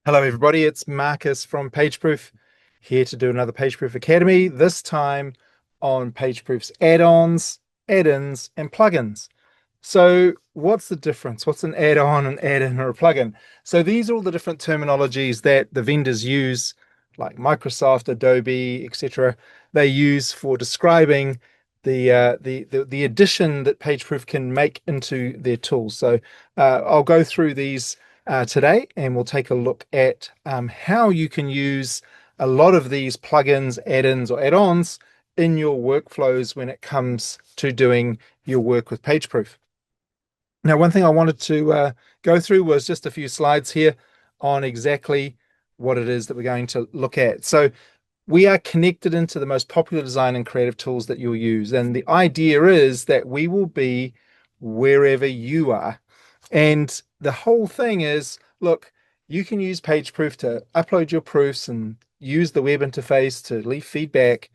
Hello, everybody. It's Marcus from PageProof, here to do another PageProof Academy, this time on PageProof's add-ons, add-ins, and plugins. So what's the difference? What's an add-on, an add-in, or a plugin? So these are all the different terminologies that the vendors use, like Microsoft, Adobe, etc. They use for describing the addition that PageProof can make into their tools. So I'll go through these today, and we'll take a look at how you can use a lot of these plugins, add-ins, or add-ons in your workflows when it comes to doing your work with PageProof. Now, one thing I wanted to go through was just a few slides here on exactly what it is that we're going to look at. So we are connected into the most popular design and creative tools that you'll use. And the idea is that we will be wherever you are. And the whole thing is, look, you can use PageProof to upload your proofs and use the web interface to leave feedback.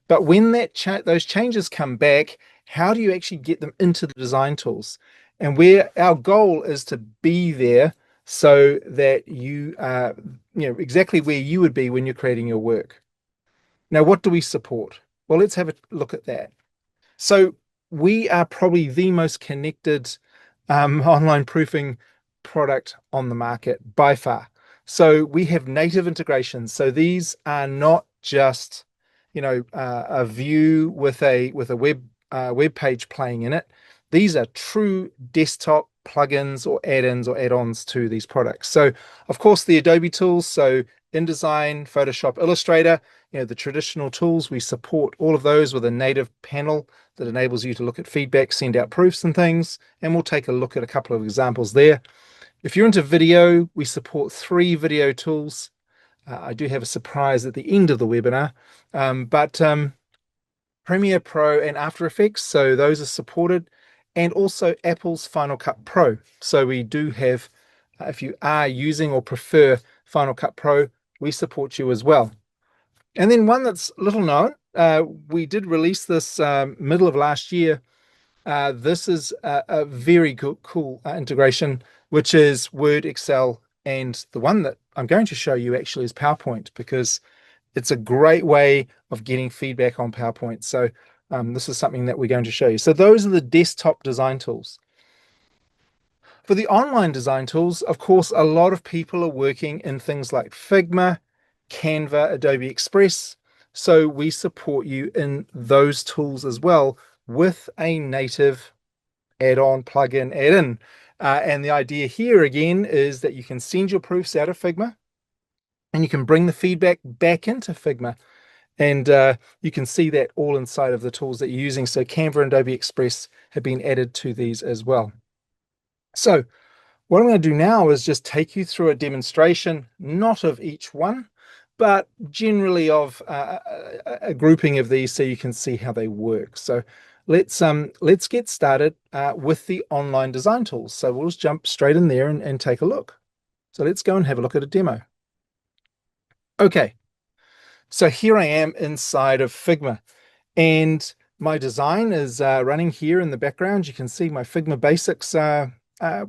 But when those changes come back, how do you actually get them into the design tools? And where our goal is to be there so that you are, exactly where you would be when you're creating your work. Now, what do we support? Well, let's have a look at that. So we are probably the most connected online proofing product on the market by far. So we have native integrations. So these are not just, a view with a web page playing in it. These are true desktop plugins or add-ins or add-ons to these products. So, of course, the Adobe tools, so InDesign, Photoshop, Illustrator, the traditional tools, we support all of those with a native panel that enables you to look at feedback, send out proofs and things, and we'll take a look at a couple of examples there. If you're into video, we support 3 video tools. I do have a surprise at the end of the webinar, but Premiere Pro and After Effects, so those are supported, and also Apple's Final Cut Pro. So we do have, if you are using or prefer Final Cut Pro, we support you as well. And then one that's little known, we did release this middle of last year. This is a very cool integration, which is Word, Excel, and the one that I'm going to show you actually is PowerPoint, because it's a great way of getting feedback on PowerPoint. So this is something that we're going to show you. So those are the desktop design tools. For the online design tools, of course, a lot of people are working in things like Figma, Canva, Adobe Express. So we support you in those tools as well with a native add-on, plugin, add-in. And the idea here again is that you can send your proofs out of Figma and you can bring the feedback back into Figma. And you can see that all inside of the tools that you're using. So Canva and Adobe Express have been added to these as well. So what I'm going to do now is just take you through a demonstration, not of each one, but generally of a grouping of these so you can see how they work. So let's get started with the online design tools. So we'll just jump straight in there and take a look. So let's go and have a look at a demo. Okay, so here I am inside of Figma, and my design is running here in the background. You can see my Figma Basics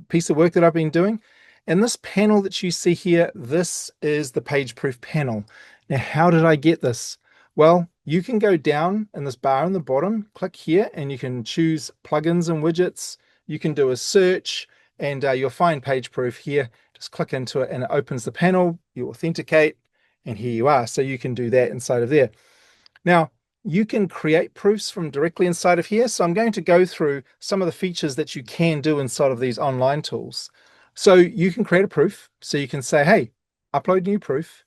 piece of work that I've been doing. And this panel that you see here, this is the PageProof panel. Now, how did I get this? Well, you can go down in this bar on the bottom, click here, and you can choose plugins and widgets. You can do a search, and you'll find PageProof here. Just click into it, and it opens the panel. You authenticate, and here you are. So you can do that inside of there. Now, you can create proofs from directly inside of here. So I'm going to go through some of the features that you can do inside of these online tools. So you can create a proof. So you can say, hey, upload new proof.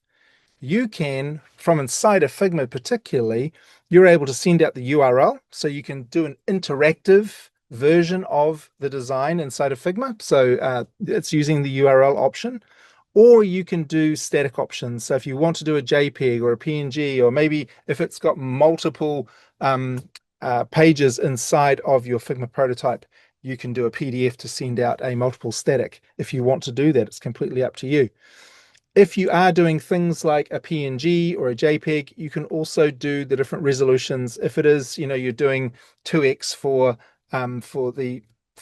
You can, from inside of Figma particularly, you're able to send out the URL. So you can do an interactive version of the design inside of Figma. So it's using the URL option. Or you can do static options. So if you want to do a JPEG or a PNG, or maybe if it's got multiple pages inside of your Figma prototype, you can do a PDF to send out a multiple static. If you want to do that, it's completely up to you. If you are doing things like a PNG or a JPEG, you can also do the different resolutions. If it is, you're doing 2x for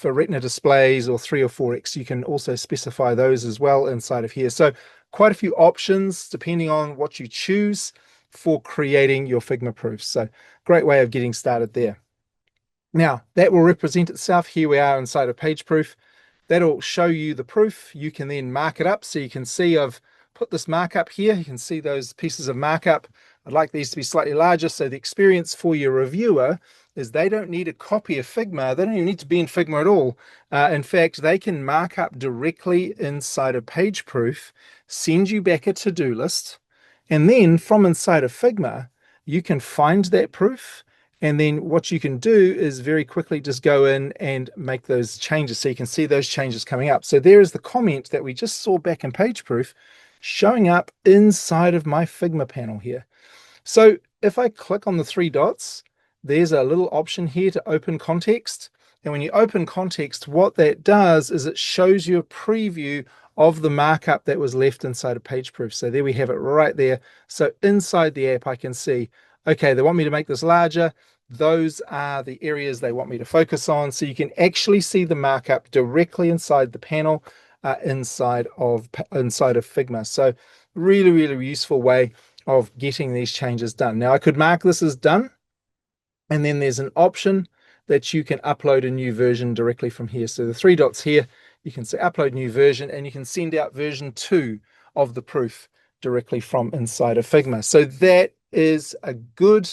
Retina displays, or 3 or 4x, you can also specify those as well inside of here. So quite a few options depending on what you choose for creating your Figma proofs. So great way of getting started there. Now that will represent itself. Here we are inside of PageProof. That'll show you the proof. You can then mark it up. So you can see I've put this markup here. You can see those pieces of markup. I'd like these to be slightly larger. So the experience for your reviewer is they don't need a copy of Figma. They don't even need to be in Figma at all. In fact, they can mark up directly inside of PageProof, send you back a to-do list, and then from inside of Figma, you can find that proof. And then what you can do is very quickly just go in and make those changes. So you can see those changes coming up. So there is the comment that we just saw back in PageProof showing up inside of my Figma panel here. So if I click on the three dots, there's a little option here to open context. And when you open context, what that does is it shows you a preview of the markup that was left inside of PageProof. So there we have it right there. So inside the app, I can see, okay, they want me to make this larger. Those are the areas they want me to focus on. So you can actually see the markup directly inside the panel, inside of Figma. So really, really useful way of getting these changes done. Now I could mark this as done, and then there's an option that you can upload a new version directly from here. So the three dots here, you can say upload new version, and you can send out version 2 of the proof directly from inside of Figma. So that is a good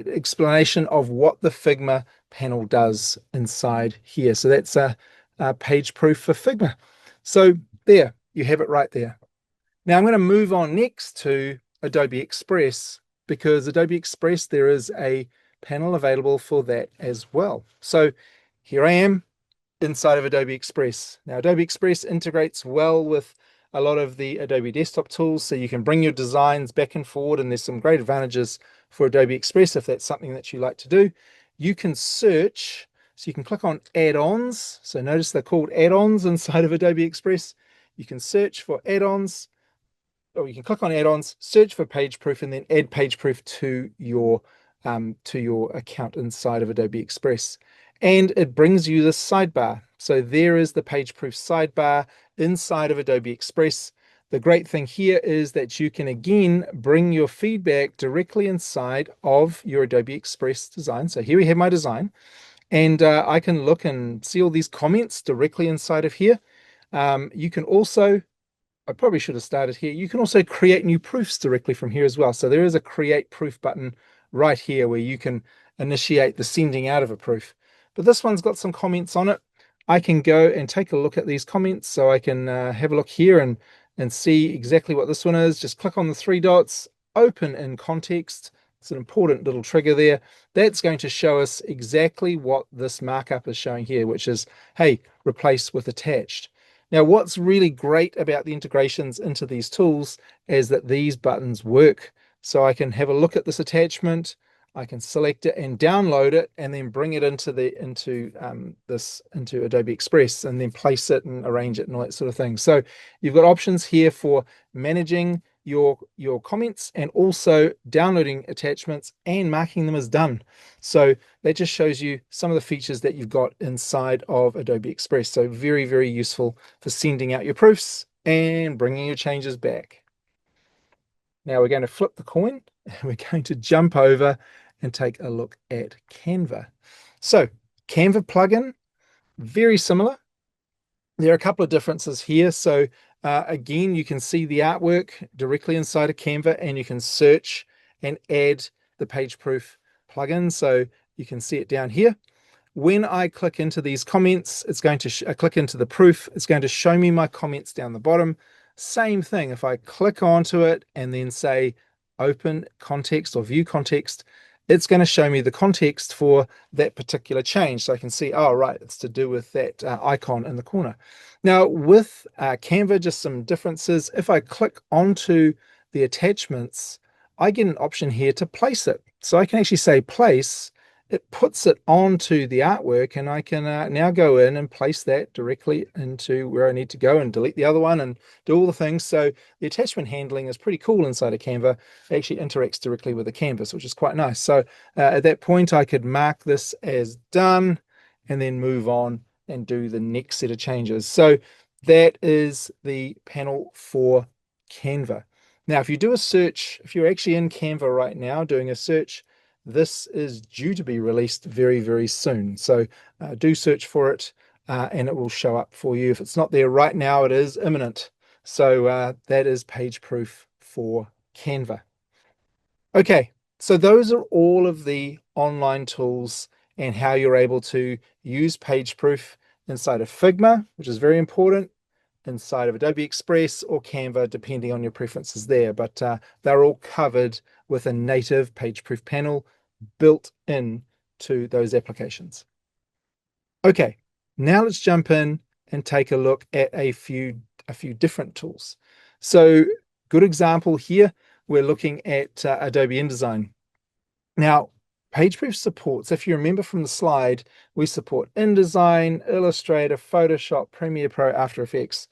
explanation of what the Figma panel does inside here. So that's a page proof for Figma. So there, you have it right there. Now I'm going to move on next to Adobe Express, because Adobe Express, there is a panel available for that as well. So here I am inside of Adobe Express. Now Adobe Express integrates well with a lot of the Adobe desktop tools, so you can bring your designs back and forward, and there's some great advantages for Adobe Express if that's something that you like to do. You can search, so you can click on add-ons. So notice they're called add-ons inside of Adobe Express. You can search for add-ons, or you can click on add-ons, search for PageProof, and then add PageProof to your account inside of Adobe Express. And it brings you this sidebar. So there is the PageProof sidebar inside of Adobe Express. The great thing here is that you can again bring your feedback directly inside of your Adobe Express design. So here we have my design, and I can look and see all these comments directly inside of here. You can also, I probably should have started here, you can also create new proofs directly from here as well. So there is a create proof button right here where you can initiate the sending out of a proof. But this one's got some comments on it. I can go and take a look at these comments. So I can have a look here and see exactly what this one is. Just click on the three dots, open in context. It's an important little trigger there. That's going to show us exactly what this markup is showing here, which is, hey, replace with attached. Now, what's really great about the integrations into these tools is that these buttons work. So I can have a look at this attachment, I can select it and download it, and then bring it into Adobe Express, and then place it and arrange it and all that sort of thing. So you've got options here for managing your comments, and also downloading attachments and marking them as done. So that just shows you some of the features that you've got inside of Adobe Express. So very, very useful for sending out your proofs and bringing your changes back. Now we're going to flip the coin, and we're going to jump over and take a look at Canva. So Canva plugin, very similar. There are a couple of differences here. So again, you can see the artwork directly inside of Canva, and you can search and add the PageProof plugin. So you can see it down here. When I click into these comments, it's going to click into the proof. It's going to show me my comments down the bottom. Same thing. If I click onto it and then say open context or view context, it's going to show me the context for that particular change. So I can see, oh, right, it's to do with that icon in the corner. Now with Canva, just some differences. If I click onto the attachments, I get an option here to place it. So I can actually say place. It puts it onto the artwork, and I can now go in and place that directly into where I need to go and delete the other one and do all the things. So the attachment handling is pretty cool inside of Canva. It actually interacts directly with the canvas, which is quite nice. So at that point, I could mark this as done and then move on and do the next set of changes. So that is the panel for Canva. Now, if you do a search, if you're actually in Canva right now doing a search, this is due to be released very, very soon. So do search for it and it will show up for you. If it's not there right now, it is imminent. So that is PageProof for Canva. Okay, so those are all of the online tools and how you're able to use PageProof inside of Figma, which is very important, inside of Adobe Express or Canva, depending on your preferences there. But they're all covered with a native PageProof panel built in to those applications. Okay, now let's jump in and take a look at a few different tools. So good example here, we're looking at Adobe InDesign. Now, PageProof supports, if you remember from the slide, we support InDesign, Illustrator, Photoshop, Premiere Pro, After Effects,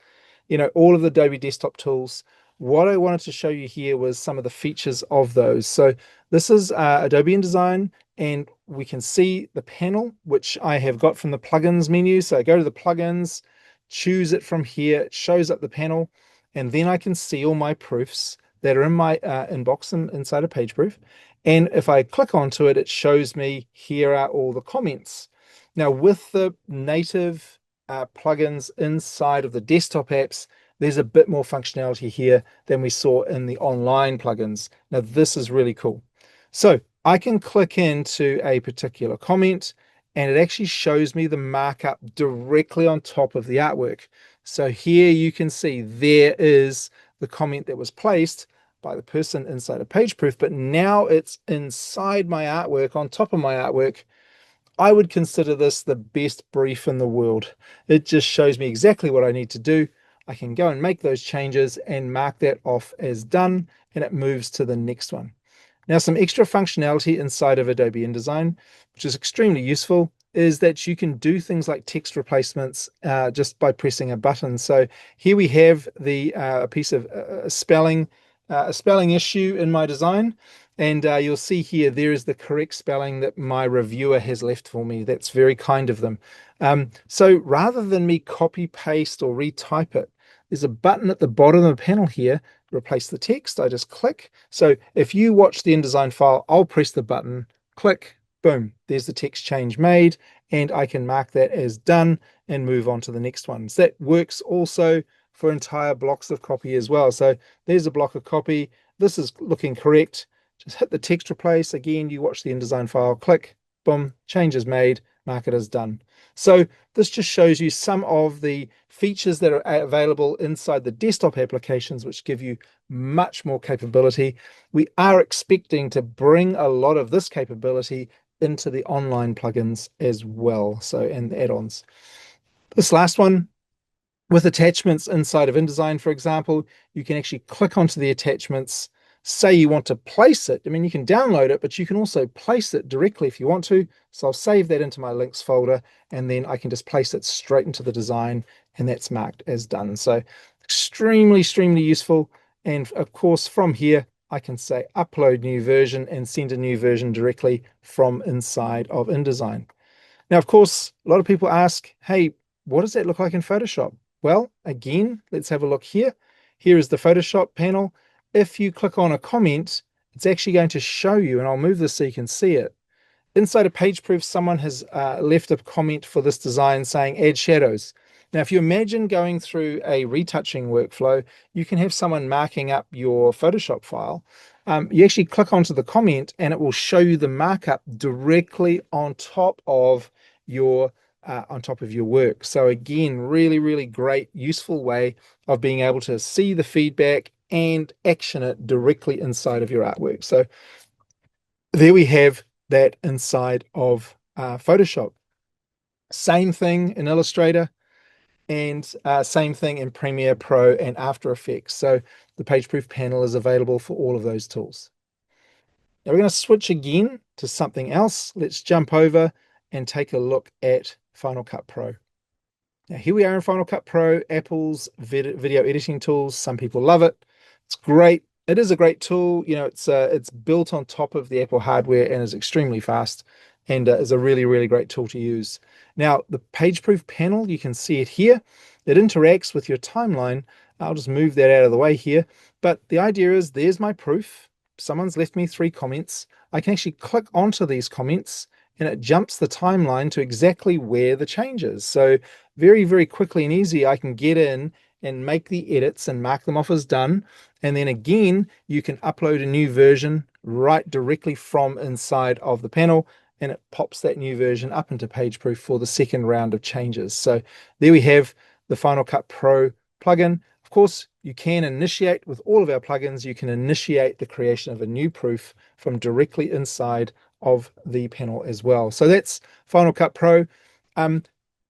all of the Adobe desktop tools. What I wanted to show you here was some of the features of those. So this is Adobe InDesign, and we can see the panel, which I have got from the plugins menu. So I go to the plugins, choose it from here, it shows up the panel, and then I can see all my proofs that are in my inbox inside of PageProof. And if I click onto it, it shows me here are all the comments. Now, with the native plugins inside of the desktop apps, there's a bit more functionality here than we saw in the online plugins. Now, this is really cool. So I can click into a particular comment and it actually shows me the markup directly on top of the artwork. So here you can see there is the comment that was placed by the person inside of PageProof, but now it's inside my artwork, on top of my artwork. I would consider this the best brief in the world. It just shows me exactly what I need to do. I can go and make those changes and mark that off as done, and it moves to the next one. Now, some extra functionality inside of Adobe InDesign, which is extremely useful, is that you can do things like text replacements just by pressing a button. So here we have the piece of a spelling issue in my design. And you'll see here, there is the correct spelling that my reviewer has left for me. That's very kind of them. So rather than me copy, paste, or retype it, there's a button at the bottom of the panel here, replace the text. I just click. So if you watch the InDesign file, I'll press the button, click, boom, there's the text change made, and I can mark that as done and move on to the next one. So that works also for entire blocks of copy as well. So there's a block of copy. This is looking correct. Just hit the text replace. Again, you watch the InDesign file, click, boom, change is made, mark it as done. So this just shows you some of the features that are available inside the desktop applications, which give you much more capability. We are expecting to bring a lot of this capability into the online plugins as well, so and the add-ons. This last one, with attachments inside of InDesign, for example, you can actually click onto the attachments, say you want to place it. I mean, you can download it, but you can also place it directly if you want to. So I'll save that into my links folder, and then I can just place it straight into the design, and that's marked as done. So extremely, extremely useful. And of course, from here, I can say upload new version and send a new version directly from inside of InDesign. Now, of course, a lot of people ask, hey, what does that look like in Photoshop? Well, again, let's have a look here. Here is the Photoshop panel. If you click on a comment, it's actually going to show you, and I'll move this so you can see it. Inside of PageProof, someone has left a comment for this design saying add shadows. Now, if you imagine going through a retouching workflow, you can have someone marking up your Photoshop file. You actually click onto the comment and it will show you the markup directly on top of your work. So again, really, really great, useful way of being able to see the feedback and action it directly inside of your artwork. So there we have that inside of Photoshop. Same thing in Illustrator, and same thing in Premiere Pro and After Effects. So the PageProof panel is available for all of those tools. Now we're going to switch again to something else. Let's jump over and take a look at Final Cut Pro. Now here we are in Final Cut Pro, Apple's video editing tools. Some people love it. It's great. It is a great tool. You know, it's built on top of the Apple hardware and is extremely fast, and is a really, really great tool to use. Now, the PageProof panel, you can see it here. it interacts with your timeline. I'll just move that out of the way here. But the idea is there's my proof. Someone's left me 3 comments. I can actually click onto these comments and it jumps the timeline to exactly where the change is. So very, very quickly and easy, I can get in and make the edits and mark them off as done. And then again, you can upload a new version right directly from inside of the panel, and it pops that new version up into PageProof for the second round of changes. So there we have the Final Cut Pro plugin. Of course, you can initiate with all of our plugins, you can initiate the creation of a new proof from directly inside of the panel as well. So that's Final Cut Pro.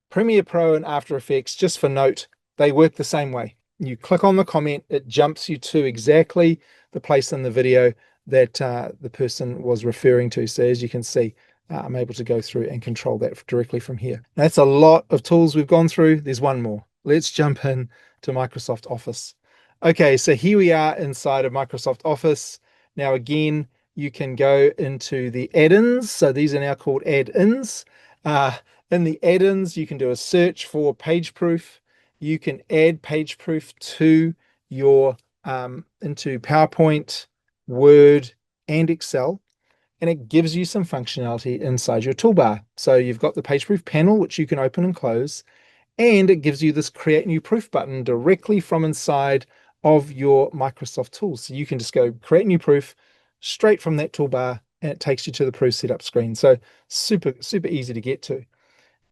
Premiere Pro and After Effects, just for note, they work the same way. You click on the comment, it jumps you to exactly the place in the video that the person was referring to. So as you can see, I'm able to go through and control that directly from here. Now, that's a lot of tools we've gone through. There's one more. Let's jump in to Microsoft Office. Okay, so here we are inside of Microsoft Office. Now, again, you can go into the add-ins. So these are now called add-ins. In the add-ins, you can do a search for PageProof. You can add PageProof to your into PowerPoint, Word, and Excel, and it gives you some functionality inside your toolbar. So you've got the PageProof panel, which you can open and close, and it gives you this Create New Proof button directly from inside of your Microsoft tools. So you can just go Create New Proof straight from that toolbar, and it takes you to the Proof Setup screen. So super, super easy to get to.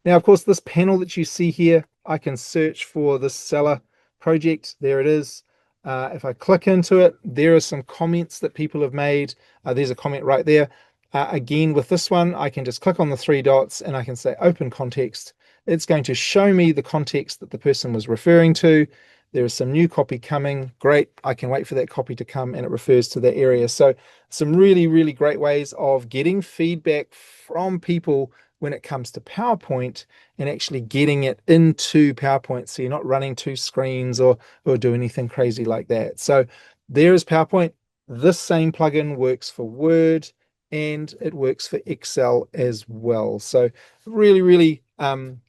Now, of course, this panel that you see here, I can search for the seller project. There it is. If I click into it, there are some comments that people have made. There's a comment right there. Again, with this one, I can just click on the 3 dots and I can say open context. It's going to show me the context that the person was referring to. There is some new copy coming. Great. I can wait for that copy to come and it refers to that area. So some really, really great ways of getting feedback from people when it comes to PowerPoint and actually getting it into PowerPoint. So you're not running 2 screens or do anything crazy like that. So there is PowerPoint. This same plugin works for Word and it works for Excel as well. So really, really,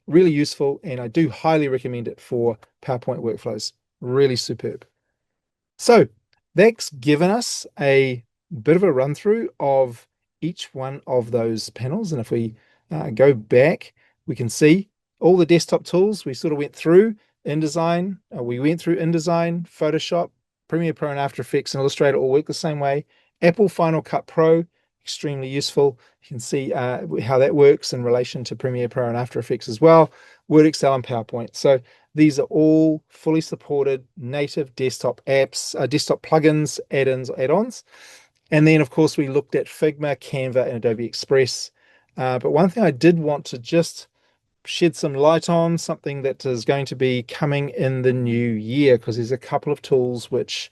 really useful. And I do highly recommend it for PowerPoint workflows. Really superb. So that's given us a bit of a run through of each one of those panels. And if we go back, we can see all the desktop tools we sort of went through. InDesign, we went through InDesign, Photoshop, Premiere Pro and After Effects and Illustrator all work the same way. Apple Final Cut Pro, extremely useful. You can see how that works in relation to Premiere Pro and After Effects as well. Word, Excel, and PowerPoint. So these are all fully supported native desktop apps, desktop plugins, add-ons. And then, of course, we looked at Figma, Canva, and Adobe Express. But one thing I did want to just shed some light on, something that is going to be coming in the new year, because there's a couple of tools which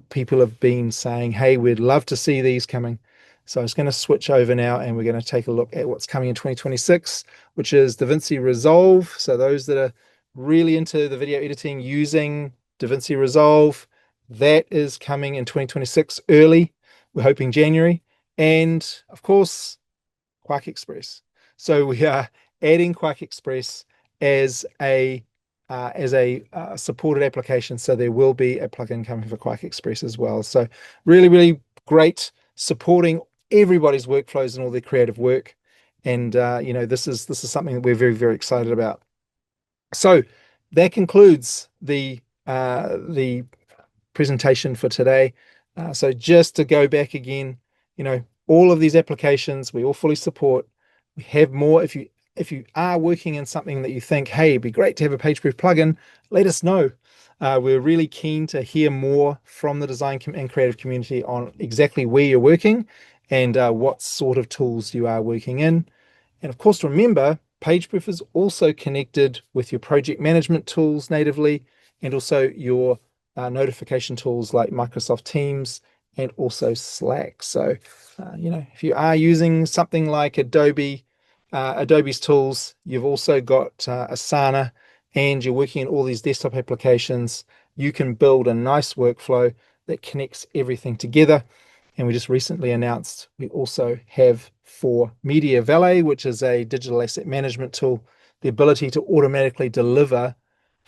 people have been saying, hey, we'd love to see these coming. So I'm just going to switch over now and we're going to take a look at what's coming in 2026, which is DaVinci Resolve. So those that are really into the video editing using DaVinci Resolve, that is coming in 2026 early. We're hoping January. And of course, QuarkXPress. So we are adding QuarkXPress as a supported application. So there will be a plugin coming for QuarkXPress as well. So really, really great, supporting everybody's workflows and all their creative work. And this is something that we're very, very excited about. So that concludes the presentation for today. So just to go back again, all of these applications we all fully support. We have more. If you are working in something that you think, hey, it'd be great to have a PageProof plugin, let us know. We're really keen to hear more from the design and creative community on exactly where you're working and what sort of tools you are working in. And of course, remember, PageProof is also connected with your project management tools natively and also your notification tools like Microsoft Teams and also Slack. So, if you are using something like Adobe's tools, you've also got Asana, and you're working in all these desktop applications, you can build a nice workflow that connects everything together. And we just recently announced we also have for Media Valet, which is a digital asset management tool, the ability to automatically deliver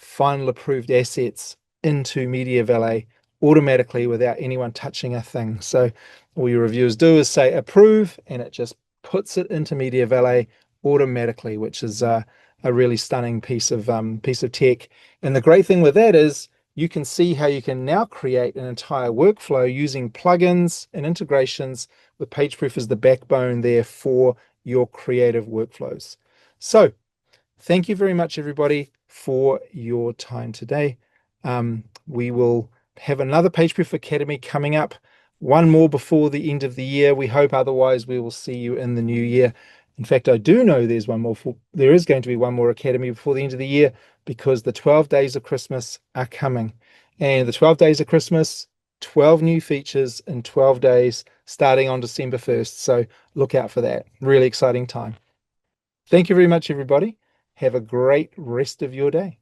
final approved assets into Media Valet automatically without anyone touching a thing. So all your reviewers do is say approve, and it just puts it into Media Valet automatically, which is a really stunning piece of tech. And the great thing with that is you can see how you can now create an entire workflow using plugins and integrations with PageProof as the backbone there for your creative workflows. So thank you very much, everybody, for your time today. We will have another PageProof Academy coming up, one more before the end of the year, we hope. Otherwise, we will see you in the new year. In fact, I do know there is going to be one more Academy before the end of the year, because the 12 days of Christmas are coming. And the 12 days of Christmas, 12 new features in 12 days, starting on December 1st. So look out for that. Really exciting time. Thank you very much, everybody. Have a great rest of your day.